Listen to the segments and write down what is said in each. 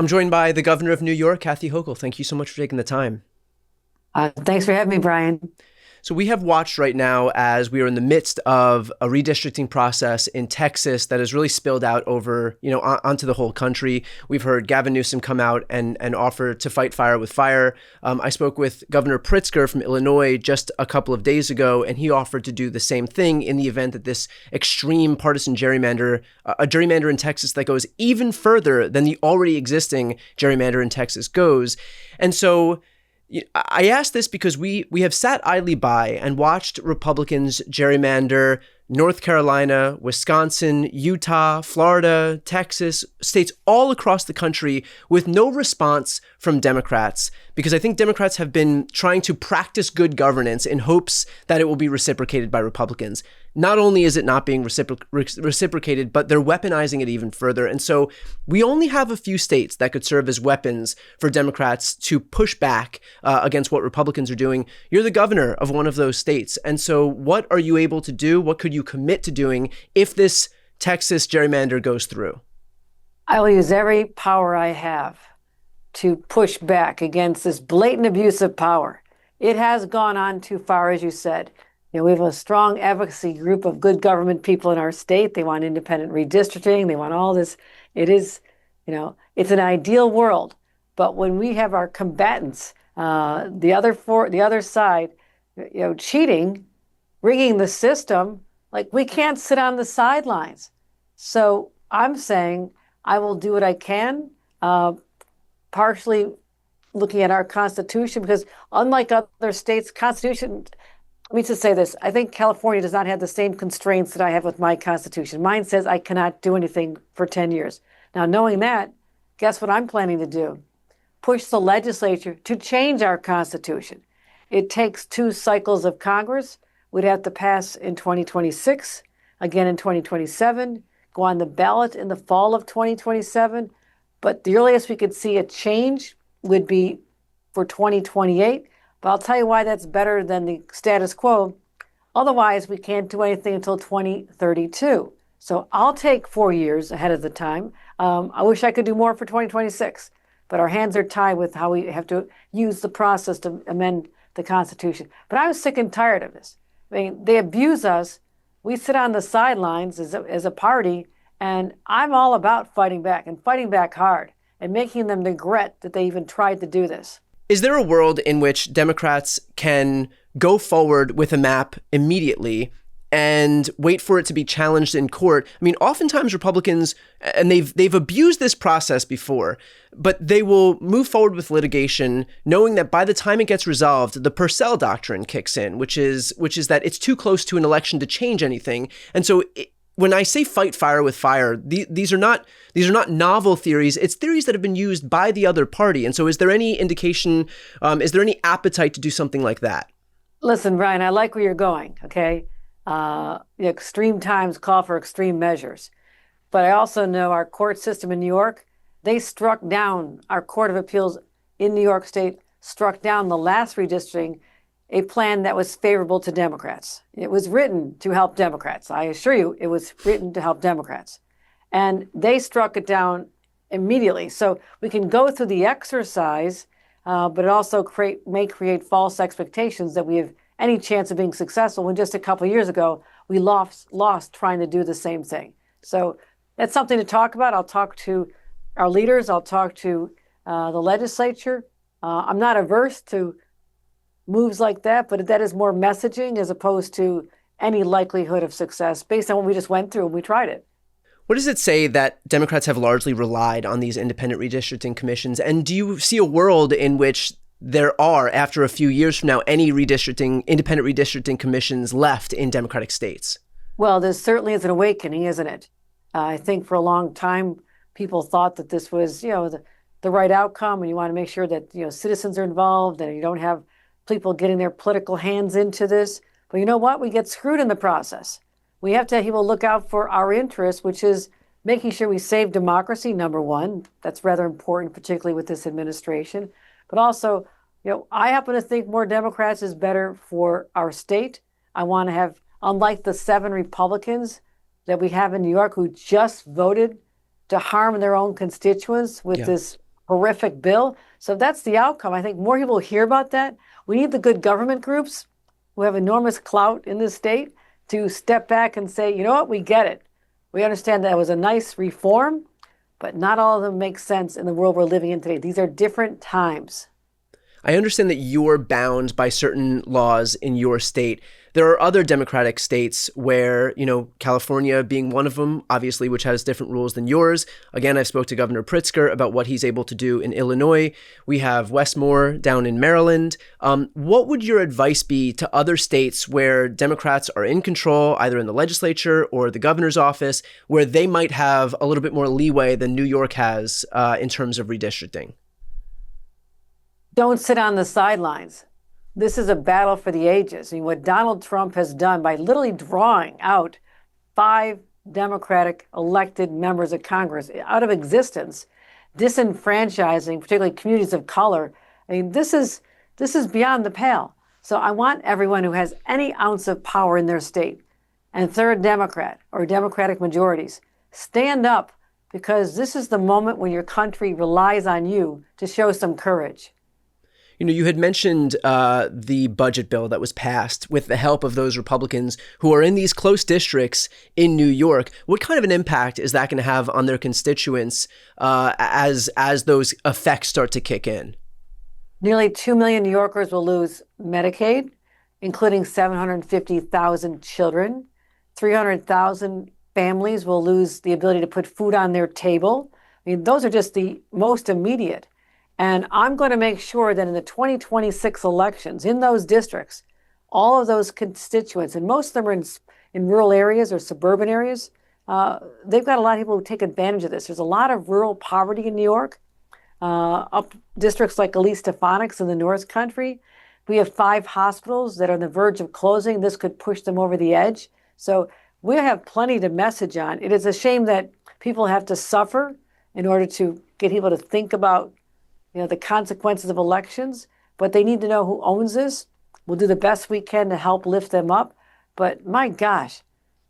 I'm joined by the governor of New York, Kathy Hochul. Thank you so much for taking the time. Thanks for having me, Brian. So we have watched right now as we are in the midst of a redistricting process in Texas that has really spilled out over, onto the whole country. We've heard Gavin Newsom come out and offer to fight fire with fire. I spoke with Governor Pritzker from Illinois just a couple of days ago, and he offered to do the same thing in the event that this extreme partisan gerrymander, a gerrymander in Texas that goes even further than the already existing gerrymander in Texas goes. And so I ask this because we have sat idly by and watched Republicans gerrymander North Carolina, Wisconsin, Utah, Florida, Texas, states all across the country with no response from Democrats, because I think Democrats have been trying to practice good governance in hopes that it will be reciprocated by Republicans. Not only is it not being reciprocated, but they're weaponizing it even further. And so we only have a few states that could serve as weapons for Democrats to push back against what Republicans are doing. You're the governor of one of those states. And so what are you able to do? What could you commit to doing if this Texas gerrymander goes through? I will use every power I have to push back against this blatant abuse of power. It has gone on too far, as you said. We have a strong advocacy group of good government people in our state. They want independent redistricting. They want all this. It is, it's an ideal world. But when we have our combatants, the other side, cheating, rigging the system, like we can't sit on the sidelines. So I'm saying I will do what I can, partially looking at our Constitution, because unlike other states' Constitution, let me just say this. I think California does not have the same constraints that I have with my Constitution. Mine says I cannot do anything for 10 years. Now, knowing that, guess what I'm planning to do? Push the legislature to change our Constitution. It takes 2 cycles of Congress. We'd have to pass in 2026, again in 2027, go on the ballot in the fall of 2027. But the earliest we could see a change would be for 2028. But I'll tell you why that's better than the status quo. Otherwise, we can't do anything until 2032. So I'll take 4 years ahead of the time. I wish I could do more for 2026, but our hands are tied with how we have to use the process to amend the Constitution. But I'm sick and tired of this. I mean, they abuse us. We sit on the sidelines as a party, and I'm all about fighting back and fighting back hard and making them regret that they even tried to do this. Is there a world in which Democrats can go forward with a map immediately and wait for it to be challenged in court? I mean, oftentimes Republicans, and they've abused this process before, but they will move forward with litigation knowing that by the time it gets resolved, the Purcell doctrine kicks in, which is that it's too close to an election to change anything. And so when I say fight fire with fire, these are not novel theories. It's theories that have been used by the other party. And so is there any indication, is there any appetite to do something like that? Listen, Brian, I like where you're going, okay? Extreme times call for extreme measures. But I also know our court system in New York, they struck down, our Court of Appeals in New York State struck down the last redistricting, a plan that was favorable to Democrats. It was written to help Democrats. I assure you, it was written to help Democrats. And they struck it down immediately. So we can go through the exercise, but it also may create false expectations that we have any chance of being successful when just a couple of years ago, we lost trying to do the same thing. So that's something to talk about. I'll talk to our leaders. I'll talk to the legislature. I'm not averse to moves like that, but that is more messaging as opposed to any likelihood of success based on what we just went through and we tried it. What does it say that Democrats have largely relied on these independent redistricting commissions? And do you see a world in which there are, after a few years from now, any independent redistricting commissions left in Democratic states? Well, there certainly is an awakening, isn't it? I think for a long time, people thought that this was, the right outcome, and you want to make sure that, citizens are involved and you don't have people getting their political hands into this. But you know what? We get screwed in the process. We have to look out for our interests, which is making sure we save democracy, number one. That's rather important, particularly with this administration. But also, I happen to think more Democrats is better for our state. I want to have, unlike the 7 Republicans that we have in New York who just voted to harm their own constituents with this horrific bill. So if that's the outcome, I think more people will hear about that. We need the good government groups who have enormous clout in this state to step back and say, you know what, we get it. We understand that it was a nice reform, but not all of them make sense in the world we're living in today. These are different times. I understand that you're bound by certain laws in your state. There are other Democratic states where, California being one of them, obviously, which has different rules than yours. Again, I spoke to Governor Pritzker about what he's able to do in Illinois. We have Westmore down in Maryland. What would your advice be to other states where Democrats are in control, either in the legislature or the governor's office, where they might have a little bit more leeway than New York has in terms of redistricting? Don't sit on the sidelines. This is a battle for the ages. I mean, what Donald Trump has done by literally drawing out 5 Democratic elected members of Congress out of existence, disenfranchising particularly communities of color. I mean, this is beyond the pale. So I want everyone who has any ounce of power in their state, and if they're a Democrat or Democratic majorities, stand up, because this is the moment when your country relies on you to show some courage. You had mentioned the budget bill that was passed with the help of those Republicans who are in these close districts in New York. What kind of an impact is that going to have on their constituents as those effects start to kick in? Nearly 2 million New Yorkers will lose Medicaid, including 750,000 children. 300,000 families will lose the ability to put food on their table. I mean, those are just the most immediate. And I'm going to make sure that in the 2026 elections, in those districts, all of those constituents, and most of them are in rural areas or suburban areas, they've got a lot of people who take advantage of this. There's a lot of rural poverty in New York, up districts like Elise Stefanik's in the North Country. We have 5 hospitals that are on the verge of closing. This could push them over the edge. So we have plenty to message on. It is a shame that people have to suffer in order to get people to think about the consequences of elections, but they need to know who owns this. We'll do the best we can to help lift them up. But my gosh,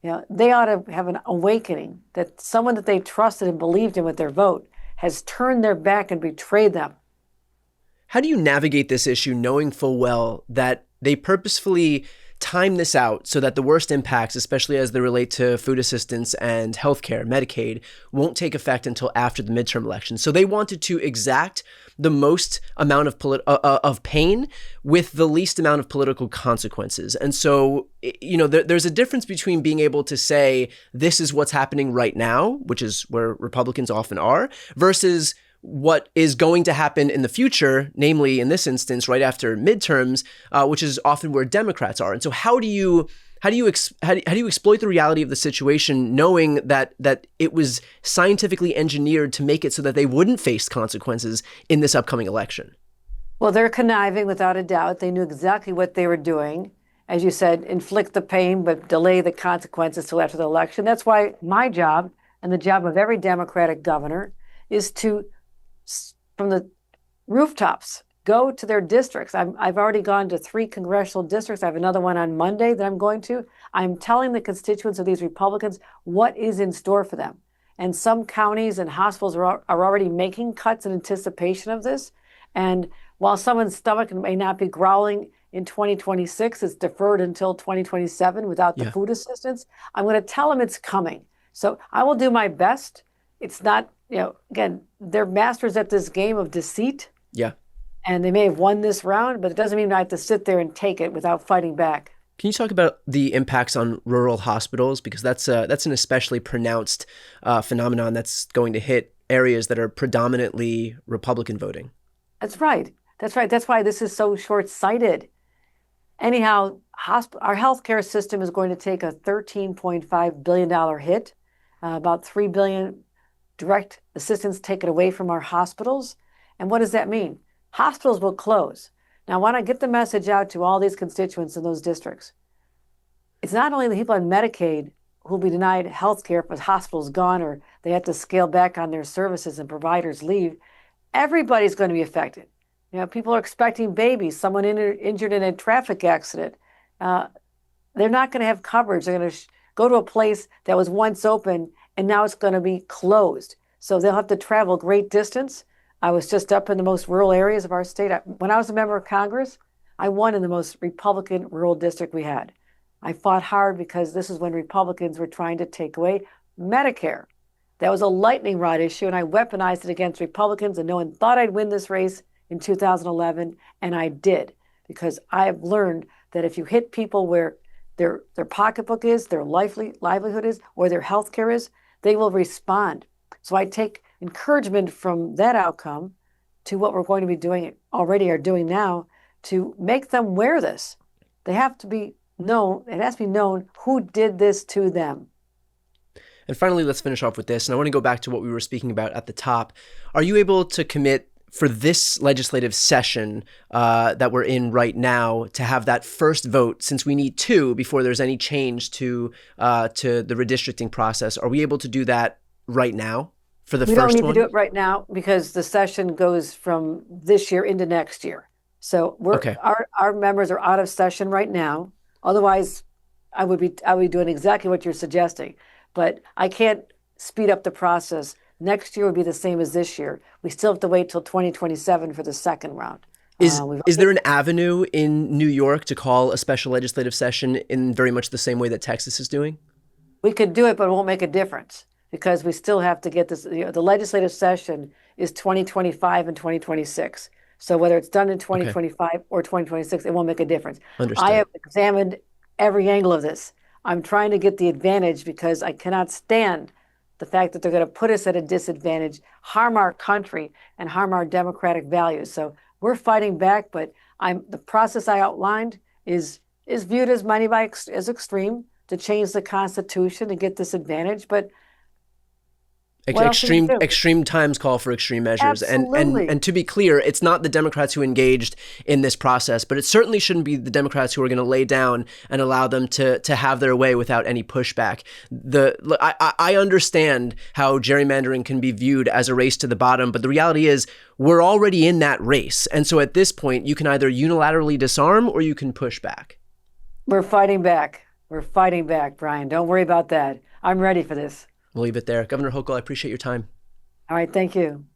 they ought to have an awakening that someone that they trusted and believed in with their vote has turned their back and betrayed them. How do you navigate this issue knowing full well that they purposefully time this out so that the worst impacts, especially as they relate to food assistance and healthcare, Medicaid, won't take effect until after the midterm elections? So they wanted to exact the most amount of pain with the least amount of political consequences. And so, there's a difference between being able to say, this is what's happening right now, which is where Republicans often are, versus what is going to happen in the future, namely in this instance, right after midterms, which is often where Democrats are. And so how do you exploit the reality of the situation, knowing that it was scientifically engineered to make it so that they wouldn't face consequences in this upcoming election? Well, they're conniving without a doubt. They knew exactly what they were doing. As you said, inflict the pain, but delay the consequences till after the election. That's why my job, and the job of every Democratic governor, is to, from the rooftops, go to their districts. I've already gone to 3 congressional districts. I have another one on Monday that I'm going to. I'm telling the constituents of these Republicans what is in store for them. And some counties and hospitals are already making cuts in anticipation of this. And while someone's stomach may not be growling in 2026, it's deferred until 2027 without the food assistance. I'm going to tell them it's coming. So I will do my best. It's not, again, they're masters at this game of deceit. Yeah. And they may have won this round, but it doesn't mean I have to sit there and take it without fighting back. Can you talk about the impacts on rural hospitals? Because that's an especially pronounced phenomenon that's going to hit areas that are predominantly Republican voting. That's right. That's why this is so short-sighted. Anyhow, our healthcare system is going to take a $13.5 billion hit, about $3 billion direct assistance taken away from our hospitals. And what does that mean? Hospitals will close. Now, I want to get the message out to all these constituents in those districts. It's not only the people on Medicaid who will be denied health care if the hospital's gone or they have to scale back on their services and providers leave. Everybody's going to be affected. People are expecting babies, someone injured in a traffic accident. They're not going to have coverage. They're going to go to a place that was once open and now it's going to be closed. So they'll have to travel great distance. I was just up in the most rural areas of our state. When I was a member of Congress, I won in the most Republican rural district we had. I fought hard because this is when Republicans were trying to take away Medicare. That was a lightning rod issue, and I weaponized it against Republicans, and no one thought I'd win this race in 2011, and I did, because I have learned that if you hit people where their pocketbook is, their livelihood is, or their health care is, they will respond. So I take encouragement from that outcome to what we're going to be doing already, are doing now, to make them wear this. They have to be known, it has to be known who did this to them. And finally, let's finish off with this. And I want to go back to what we were speaking about at the top. Are you able to commit for this legislative session that we're in right now to have that first vote, since we need two before there's any change to the redistricting process? Are we able to do that right now for the first one? We don't need to do it right now because the session goes from this year into next year. So our members are out of session right now. Otherwise, I would be doing exactly what you're suggesting. But I can't speed up the process. Next year would be the same as this year. We still have to wait till 2027 for the second round. Is there an avenue in New York to call a special legislative session in very much the same way that Texas is doing? We could do it, but it won't make a difference because we still have to get this. The legislative session is 2025 and 2026. So whether it's done in 2025 or 2026, it won't make a difference. Understood. I have examined every angle of this. I'm trying to get the advantage because I cannot stand the fact that they're going to put us at a disadvantage, harm our country, and harm our democratic values. So we're fighting back, but the process I outlined is viewed as as extreme to change the Constitution and get this advantage. But extreme times call for extreme measures. Absolutely. And to be clear, it's not the Democrats who engaged in this process, but it certainly shouldn't be the Democrats who are going to lay down and allow them to have their way without any pushback. I understand how gerrymandering can be viewed as a race to the bottom, but the reality is we're already in that race. And so at this point, you can either unilaterally disarm or you can push back. We're fighting back. We're fighting back, Brian. Don't worry about that. I'm ready for this. We'll leave it there. Governor Hochul, I appreciate your time. All right. Thank you.